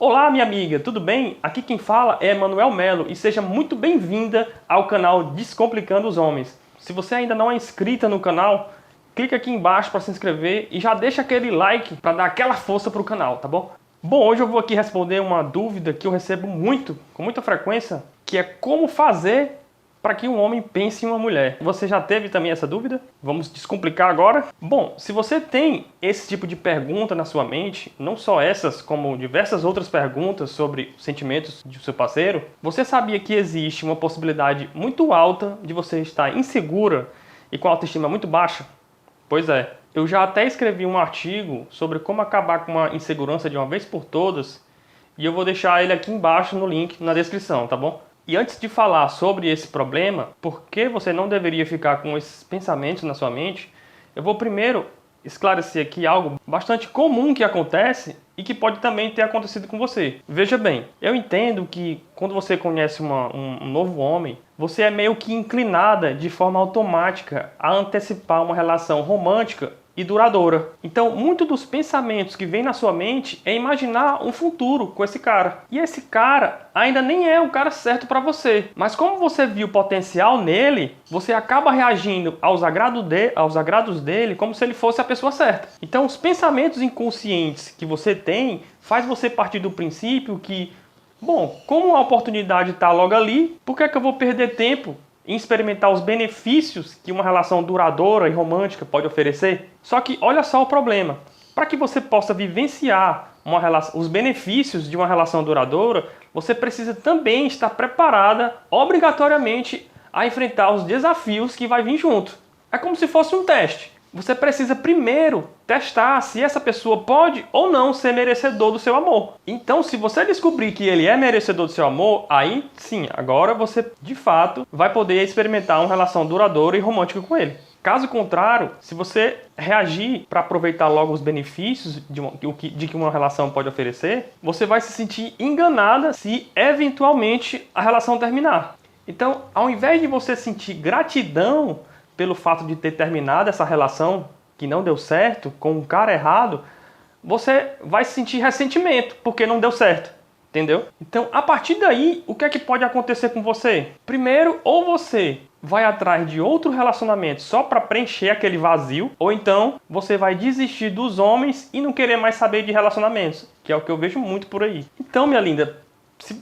Olá, minha amiga, tudo bem? Aqui quem fala é Manuel Melo e seja muito bem-vinda ao canal Descomplicando os Homens. Se você ainda não é inscrita no canal, clica aqui embaixo para se inscrever e já deixa aquele like para dar aquela força para o canal, tá bom? Bom, hoje eu vou aqui responder uma dúvida que eu recebo muito, com muita frequência, que é como fazer para que um homem pense em uma mulher. Você já teve também essa dúvida? Vamos descomplicar agora? Bom, se você tem esse tipo de pergunta na sua mente, não só essas, como diversas outras perguntas sobre os sentimentos do seu parceiro, você sabia que existe uma possibilidade muito alta de você estar insegura e com autoestima muito baixa? Pois é, eu já até escrevi um artigo sobre como acabar com uma insegurança de uma vez por todas e eu vou deixar ele aqui embaixo no link na descrição, tá bom? E antes de falar sobre esse problema, por que você não deveria ficar com esses pensamentos na sua mente, eu vou primeiro esclarecer aqui algo bastante comum que acontece e que pode também ter acontecido com você. Veja bem, eu entendo que quando você conhece um novo homem, você é meio que inclinada de forma automática a antecipar uma relação romântica e duradoura. Então, muito dos pensamentos que vem na sua mente é imaginar um futuro com esse cara. E esse cara ainda nem é o cara certo para você. Mas como você viu potencial nele, você acaba reagindo aos agrados dele como se ele fosse a pessoa certa. Então, os pensamentos inconscientes que você tem faz você partir do princípio que, bom, como a oportunidade está logo ali, por que é que eu vou perder tempo em experimentar os benefícios que uma relação duradoura e romântica pode oferecer? Só que olha só o problema. Para que você possa vivenciar os benefícios de uma relação duradoura, você precisa também estar preparada, obrigatoriamente, a enfrentar os desafios que vai vir junto. É como se fosse um teste. Você precisa primeiro testar se essa pessoa pode ou não ser merecedor do seu amor. Então, se você descobrir que ele é merecedor do seu amor, aí sim, agora você de fato vai poder experimentar uma relação duradoura e romântica com ele. Caso contrário, se você reagir para aproveitar logo os benefícios de que uma relação pode oferecer, você vai se sentir enganada se eventualmente a relação terminar. Então, ao invés de você sentir gratidão pelo fato de ter terminado essa relação que não deu certo com um cara errado, você vai sentir ressentimento porque não deu certo, entendeu? Então, a partir daí, o que é que pode acontecer com você? Primeiro, ou você vai atrás de outro relacionamento só para preencher aquele vazio, ou então você vai desistir dos homens e não querer mais saber de relacionamentos, que é o que eu vejo muito por aí. Então, minha linda,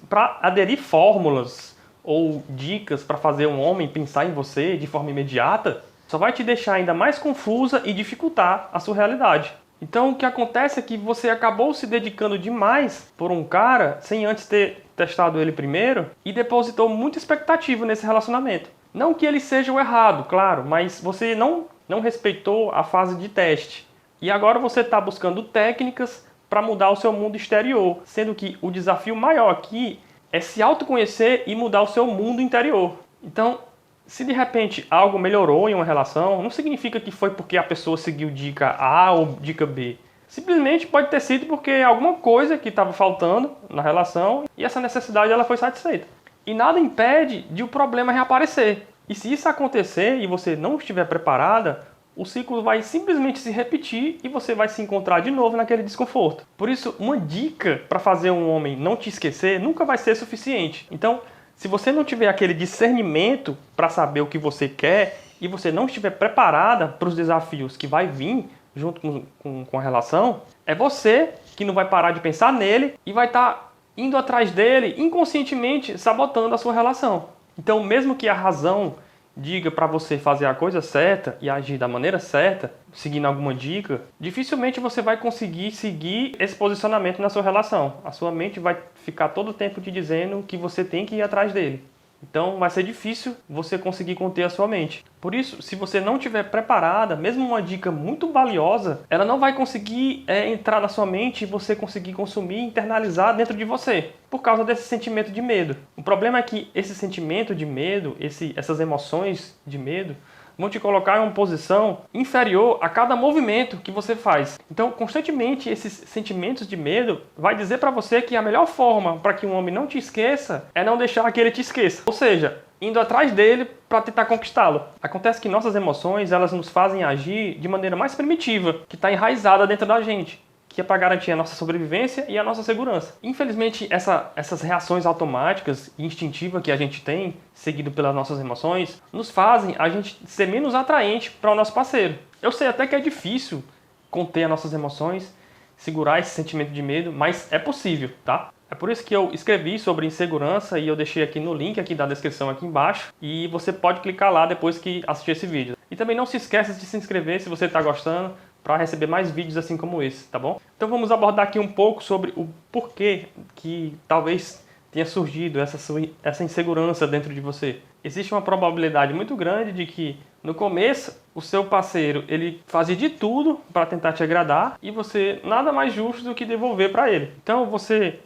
para aderir fórmulas ou dicas para fazer um homem pensar em você de forma imediata, só vai te deixar ainda mais confusa e dificultar a sua realidade. Então o que acontece é que você acabou se dedicando demais por um cara sem antes ter testado ele primeiro e depositou muita expectativa nesse relacionamento. Não que ele seja o errado, claro, mas você não respeitou a fase de teste. E agora você está buscando técnicas para mudar o seu mundo exterior, sendo que o desafio maior aqui é se autoconhecer e mudar o seu mundo interior. Então, se de repente algo melhorou em uma relação, não significa que foi porque a pessoa seguiu dica A ou dica B. Simplesmente pode ter sido porque alguma coisa que estava faltando na relação e essa necessidade ela foi satisfeita. E nada impede de o problema reaparecer. E se isso acontecer e você não estiver preparada, o ciclo vai simplesmente se repetir e você vai se encontrar de novo naquele desconforto. Por isso, uma dica para fazer um homem não te esquecer nunca vai ser suficiente. Então, se você não tiver aquele discernimento para saber o que você quer e você não estiver preparada para os desafios que vai vir junto com a relação, é você que não vai parar de pensar nele e vai estar indo atrás dele inconscientemente, sabotando a sua relação. Então, mesmo que a razão diga para você fazer a coisa certa e agir da maneira certa, seguindo alguma dica, dificilmente você vai conseguir seguir esse posicionamento na sua relação. A sua mente vai ficar todo o tempo te dizendo que você tem que ir atrás dele. Então vai ser difícil você conseguir conter a sua mente. Por isso, se você não estiver preparada, mesmo uma dica muito valiosa, ela não vai conseguir entrar na sua mente e você conseguir consumir e internalizar dentro de você, por causa desse sentimento de medo. O problema é que esse sentimento de medo, essas emoções de medo, vão te colocar em uma posição inferior a cada movimento que você faz. Então, constantemente, esses sentimentos de medo vai dizer para você que a melhor forma para que um homem não te esqueça é não deixar que ele te esqueça. Ou seja, indo atrás dele para tentar conquistá-lo. Acontece que nossas emoções, elas nos fazem agir de maneira mais primitiva, que está enraizada dentro da gente, que é para garantir a nossa sobrevivência e a nossa segurança. Infelizmente, essas reações automáticas e instintivas que a gente tem, seguido pelas nossas emoções, nos fazem a gente ser menos atraente para o nosso parceiro. Eu sei até que é difícil conter as nossas emoções, segurar esse sentimento de medo, mas é possível, tá? É por isso que eu escrevi sobre insegurança e eu deixei aqui no link aqui da descrição aqui embaixo e você pode clicar lá depois que assistir esse vídeo. E também não se esqueça de se inscrever se você está gostando para receber mais vídeos assim como esse, tá bom? Então vamos abordar aqui um pouco sobre o porquê que talvez tenha surgido essa insegurança dentro de você. Existe uma probabilidade muito grande de que no começo o seu parceiro ele fazia de tudo para tentar te agradar e você nada mais justo do que devolver para ele. Então você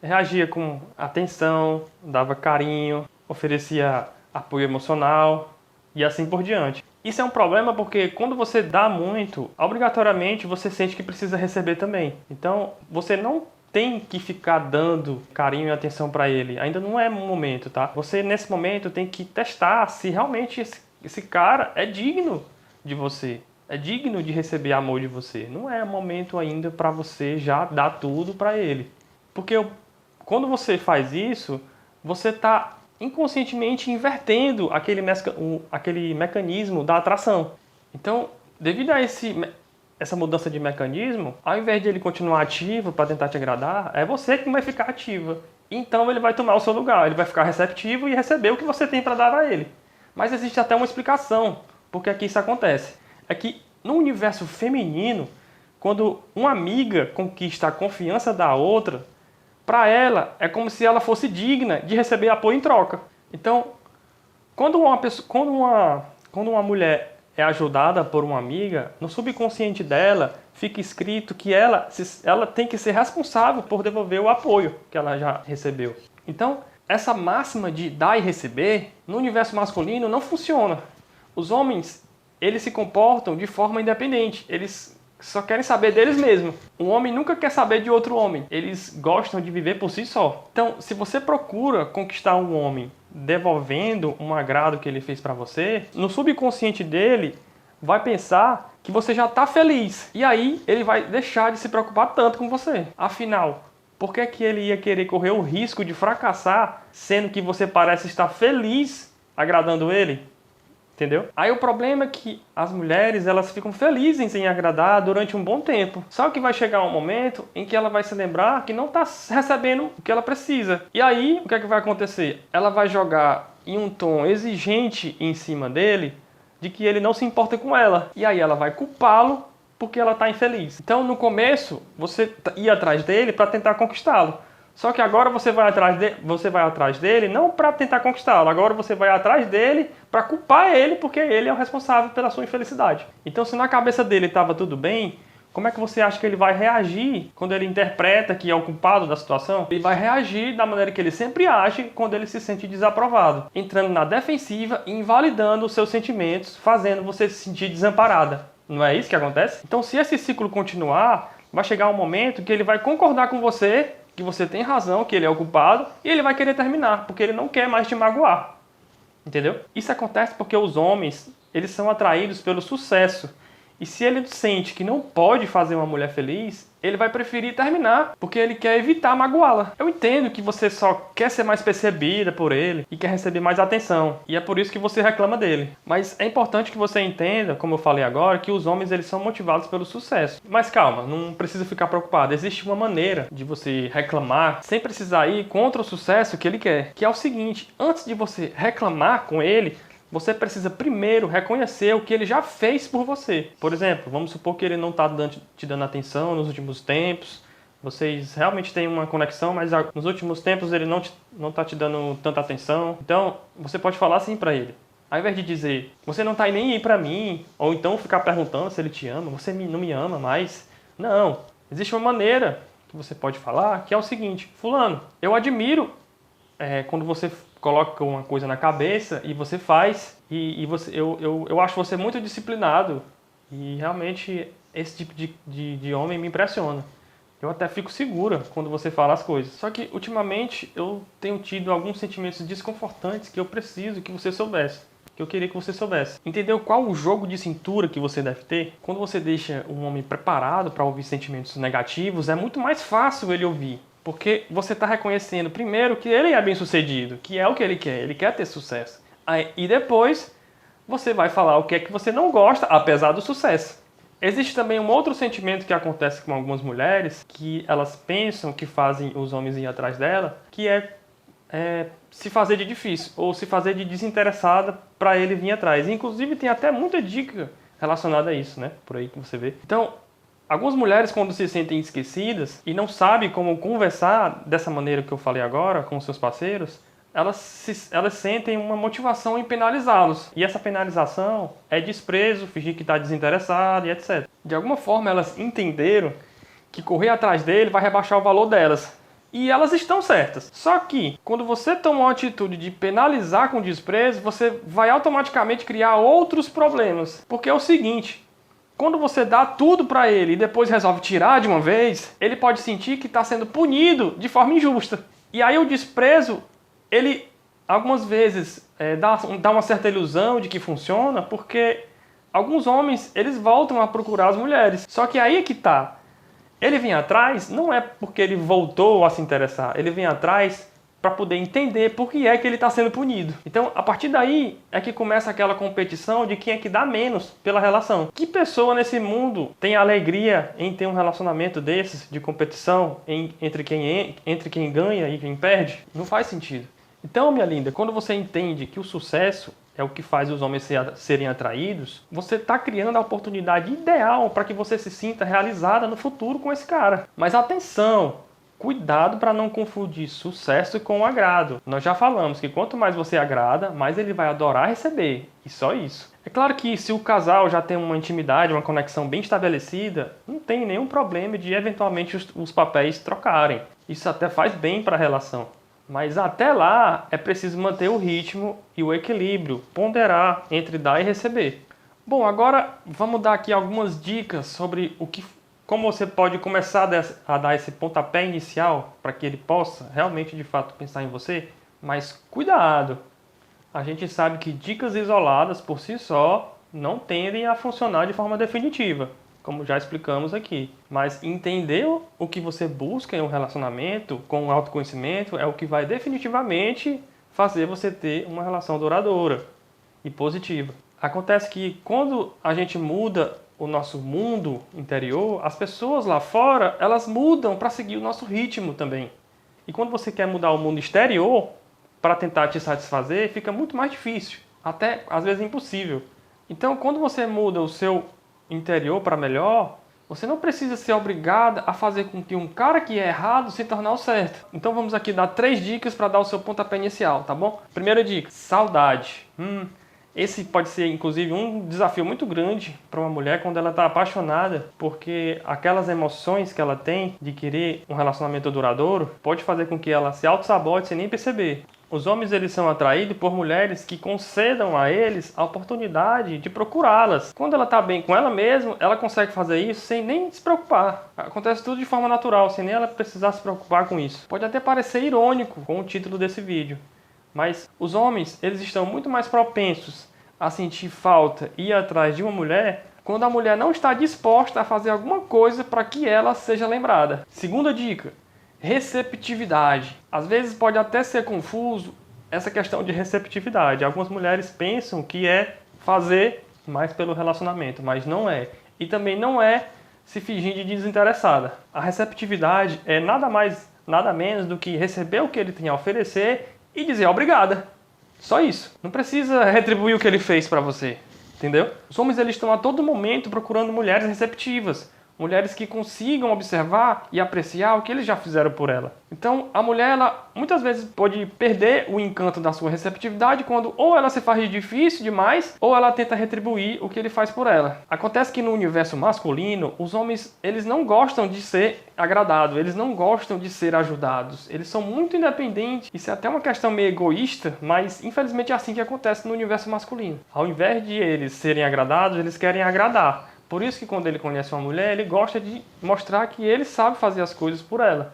reagia com atenção, dava carinho, oferecia apoio emocional e assim por diante. Isso é um problema porque quando você dá muito, obrigatoriamente você sente que precisa receber também. Então você não tem que ficar dando carinho e atenção para ele. Ainda não é o momento, tá? Você nesse momento tem que testar se realmente esse cara é digno de você. É digno de receber amor de você. Não é momento ainda para você já dar tudo para ele. Porque quando você faz isso, você está inconscientemente invertendo aquele mecanismo da atração. Então, devido a essa mudança de mecanismo, ao invés de ele continuar ativo para tentar te agradar, é você que vai ficar ativa. Então ele vai tomar o seu lugar, ele vai ficar receptivo e receber o que você tem para dar a ele. Mas existe até uma explicação porque que isso acontece. É que no universo feminino, quando uma amiga conquista a confiança da outra, para ela é como se ela fosse digna de receber apoio em troca. Então, quando uma mulher é ajudada por uma amiga, no subconsciente dela fica escrito que ela tem que ser responsável por devolver o apoio que ela já recebeu. Então, essa máxima de dar e receber, no universo masculino não funciona. Os homens, eles se comportam de forma independente. Eles só querem saber deles mesmos. Um homem nunca quer saber de outro homem. Eles gostam de viver por si só. Então, se você procura conquistar um homem devolvendo um agrado que ele fez para você, no subconsciente dele vai pensar que você já está feliz. E aí ele vai deixar de se preocupar tanto com você. Afinal, por que ele ia querer correr o risco de fracassar, sendo que você parece estar feliz agradando ele? Entendeu? Aí o problema é que as mulheres, elas ficam felizes em agradar durante um bom tempo. Só que vai chegar um momento em que ela vai se lembrar que não está recebendo o que ela precisa. E aí, o que é que vai acontecer? Ela vai jogar em um tom exigente em cima dele, de que ele não se importa com ela. E aí ela vai culpá-lo porque ela está infeliz. Então, no começo, você ia atrás dele para tentar conquistá-lo. Só que agora você vai atrás dele não para tentar conquistá-lo. Agora você vai atrás dele para culpar ele porque ele é o responsável pela sua infelicidade. Então, se na cabeça dele estava tudo bem, como é que você acha que ele vai reagir quando ele interpreta que é o culpado da situação? Ele vai reagir da maneira que ele sempre age quando ele se sente desaprovado, entrando na defensiva e invalidando os seus sentimentos, fazendo você se sentir desamparada. Não é isso que acontece? Então, se esse ciclo continuar, vai chegar um momento que ele vai concordar com você que você tem razão, que ele é o culpado, e ele vai querer terminar, porque ele não quer mais te magoar. Entendeu? Isso acontece porque os homens, eles são atraídos pelo sucesso. E se ele sente que não pode fazer uma mulher feliz, ele vai preferir terminar, porque ele quer evitar magoá-la. Eu entendo que você só quer ser mais percebida por ele e quer receber mais atenção. E é por isso que você reclama dele. Mas é importante que você entenda, como eu falei agora, que os homens eles são motivados pelo sucesso. Mas calma, não precisa ficar preocupado. Existe uma maneira de você reclamar sem precisar ir contra o sucesso que ele quer. Que é o seguinte, antes de você reclamar com ele, você precisa primeiro reconhecer o que ele já fez por você. Por exemplo, vamos supor que ele não está te dando atenção nos últimos tempos. Vocês realmente têm uma conexão, mas nos últimos tempos ele não está te dando tanta atenção. Então, você pode falar assim para ele. Ao invés de dizer, você não está nem aí para mim, ou então ficar perguntando se ele te ama, você não me ama mais. Não, existe uma maneira que você pode falar, que é o seguinte, fulano, eu admiro quando você coloca uma coisa na cabeça e você faz, eu acho você muito disciplinado e realmente esse tipo de homem me impressiona. Eu até fico segura quando você fala as coisas. Só que ultimamente eu tenho tido alguns sentimentos desconfortantes que eu preciso que você soubesse. que eu queria que você soubesse. Entendeu qual o jogo de cintura que você deve ter? Quando você deixa um homem preparado para ouvir sentimentos negativos, é muito mais fácil ele ouvir. Porque você está reconhecendo, primeiro, que ele é bem-sucedido, que é o que ele quer ter sucesso. E depois, você vai falar o que é que você não gosta, apesar do sucesso. Existe também um outro sentimento que acontece com algumas mulheres, que elas pensam que fazem os homens ir atrás dela, que é se fazer de difícil ou se fazer de desinteressada para ele vir atrás. Inclusive tem até muita dica relacionada a isso, né? Por aí que você vê. Então, algumas mulheres quando se sentem esquecidas e não sabem como conversar dessa maneira que eu falei agora com seus parceiros, elas sentem uma motivação em penalizá-los. E essa penalização é desprezo, fingir que está desinteressado e etc. De alguma forma elas entenderam que correr atrás dele vai rebaixar o valor delas. E elas estão certas. Só que, quando você toma uma atitude de penalizar com desprezo, você vai automaticamente criar outros problemas. Porque é o seguinte, quando você dá tudo para ele e depois resolve tirar de uma vez, ele pode sentir que está sendo punido de forma injusta. E aí o desprezo, ele algumas vezes dá uma certa ilusão de que funciona, porque alguns homens, eles voltam a procurar as mulheres. Só que aí é que tá. Ele vem atrás não é porque ele voltou a se interessar, ele vem atrás para poder entender por que é que ele está sendo punido. Então, a partir daí é que começa aquela competição de quem é que dá menos pela relação. Que pessoa nesse mundo tem alegria em ter um relacionamento desses, de competição, entre quem ganha e quem perde? Não faz sentido. Então, minha linda, quando você entende que o sucesso é o que faz os homens serem atraídos, você está criando a oportunidade ideal para que você se sinta realizada no futuro com esse cara. Mas atenção, cuidado para não confundir sucesso com agrado. Nós já falamos que quanto mais você agrada, mais ele vai adorar receber. E só isso. É claro que se o casal já tem uma intimidade, uma conexão bem estabelecida, não tem nenhum problema de eventualmente os papéis trocarem. Isso até faz bem para a relação. Mas até lá é preciso manter o ritmo e o equilíbrio, ponderar entre dar e receber. Bom, agora vamos dar aqui algumas dicas sobre como você pode começar a dar esse pontapé inicial para que ele possa realmente de fato pensar em você. Mas cuidado! A gente sabe que dicas isoladas por si só não tendem a funcionar de forma definitiva, como já explicamos aqui. Mas entender o que você busca em um relacionamento com autoconhecimento é o que vai definitivamente fazer você ter uma relação duradoura e positiva. Acontece que quando a gente muda o nosso mundo interior, as pessoas lá fora, elas mudam para seguir o nosso ritmo também. E quando você quer mudar o mundo exterior para tentar te satisfazer, fica muito mais difícil, até às vezes impossível. Então, quando você muda o seu interior para melhor, você não precisa ser obrigada a fazer com que um cara que é errado se tornar o certo. Então vamos aqui dar 3 dicas para dar o seu pontapé inicial, tá bom? Primeira dica, saudade. Esse pode ser inclusive um desafio muito grande para uma mulher quando ela está apaixonada, porque aquelas emoções que ela tem de querer um relacionamento duradouro pode fazer com que ela se auto-sabote sem nem perceber. Os homens, eles são atraídos por mulheres que concedam a eles a oportunidade de procurá-las. Quando ela está bem com ela mesma, ela consegue fazer isso sem nem se preocupar. Acontece tudo de forma natural, sem nem ela precisar se preocupar com isso. Pode até parecer irônico com o título desse vídeo, mas os homens, eles estão muito mais propensos a sentir falta e ir atrás de uma mulher quando a mulher não está disposta a fazer alguma coisa para que ela seja lembrada. Segunda dica. Receptividade. Às vezes pode até ser confuso essa questão de receptividade. Algumas mulheres pensam que é fazer mais pelo relacionamento, mas não é. E também não é se fingir de desinteressada. A receptividade é nada mais, nada menos do que receber o que ele tem a oferecer e dizer obrigada. Só isso. Não precisa retribuir o que ele fez para você. Entendeu? Os homens, eles estão a todo momento procurando mulheres receptivas. Mulheres que consigam observar e apreciar o que eles já fizeram por ela. Então, a mulher, ela muitas vezes pode perder o encanto da sua receptividade quando ou ela se faz de difícil demais, ou ela tenta retribuir o que ele faz por ela. Acontece que no universo masculino, os homens, eles não gostam de ser agradados, eles não gostam de ser ajudados. Eles são muito independentes. Isso é até uma questão meio egoísta, mas infelizmente é assim que acontece no universo masculino. Ao invés de eles serem agradados, eles querem agradar. Por isso que quando ele conhece uma mulher, ele gosta de mostrar que ele sabe fazer as coisas por ela.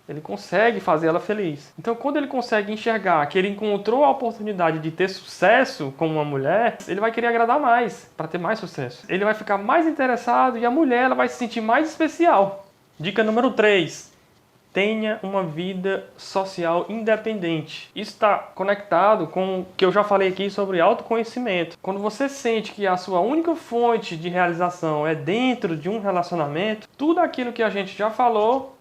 Ele consegue fazer ela feliz. Então, quando ele consegue enxergar que ele encontrou a oportunidade de ter sucesso como uma mulher, ele vai querer agradar mais, para ter mais sucesso. Ele vai ficar mais interessado e a mulher ela vai se sentir mais especial. Dica número 3. Tenha uma vida social independente. Isso está conectado com o que eu já falei aqui sobre autoconhecimento. Quando você sente que a sua única fonte de realização é dentro de um relacionamento, tudo aquilo que a gente já falou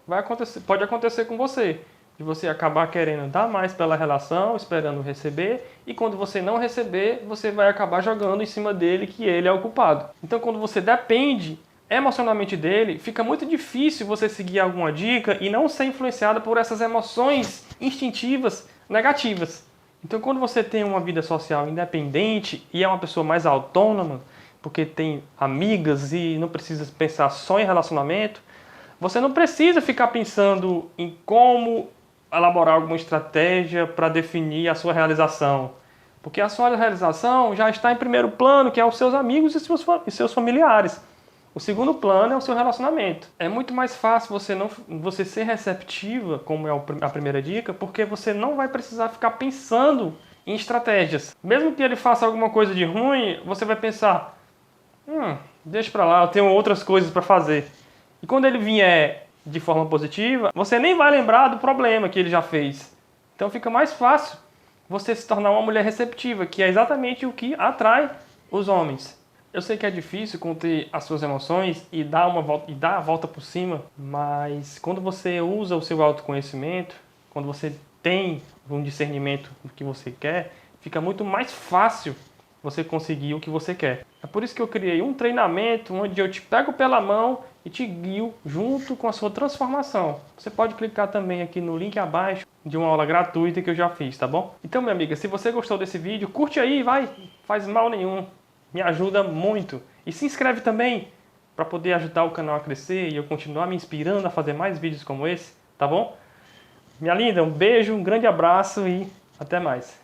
pode acontecer com você. De você acabar querendo dar mais pela relação, esperando receber, e quando você não receber, você vai acabar jogando em cima dele que ele é o culpado. Então, quando você depende emocionalmente dele, fica muito difícil você seguir alguma dica e não ser influenciado por essas emoções instintivas negativas. Então, quando você tem uma vida social independente e é uma pessoa mais autônoma, porque tem amigas e não precisa pensar só em relacionamento, você não precisa ficar pensando em como elaborar alguma estratégia para definir a sua realização. Porque a sua realização já está em primeiro plano, que é os seus amigos e seus familiares. O segundo plano é o seu relacionamento. É muito mais fácil você ser receptiva, como é a primeira dica, porque você não vai precisar ficar pensando em estratégias. Mesmo que ele faça alguma coisa de ruim, você vai pensar, deixa pra lá, eu tenho outras coisas para fazer. E quando ele vier de forma positiva, você nem vai lembrar do problema que ele já fez. Então fica mais fácil você se tornar uma mulher receptiva, que é exatamente o que atrai os homens. Eu sei que é difícil conter as suas emoções e dar a volta por cima, mas quando você usa o seu autoconhecimento, quando você tem um discernimento do que você quer, fica muito mais fácil você conseguir o que você quer. É por isso que eu criei um treinamento onde eu te pego pela mão e te guio junto com a sua transformação. Você pode clicar também aqui no link abaixo de uma aula gratuita que eu já fiz, tá bom? Então, minha amiga, se você gostou desse vídeo, curte aí, vai, faz mal nenhum. Me ajuda muito. E se inscreve também para poder ajudar o canal a crescer e eu continuar me inspirando a fazer mais vídeos como esse, tá bom? Minha linda, um beijo, um grande abraço e até mais.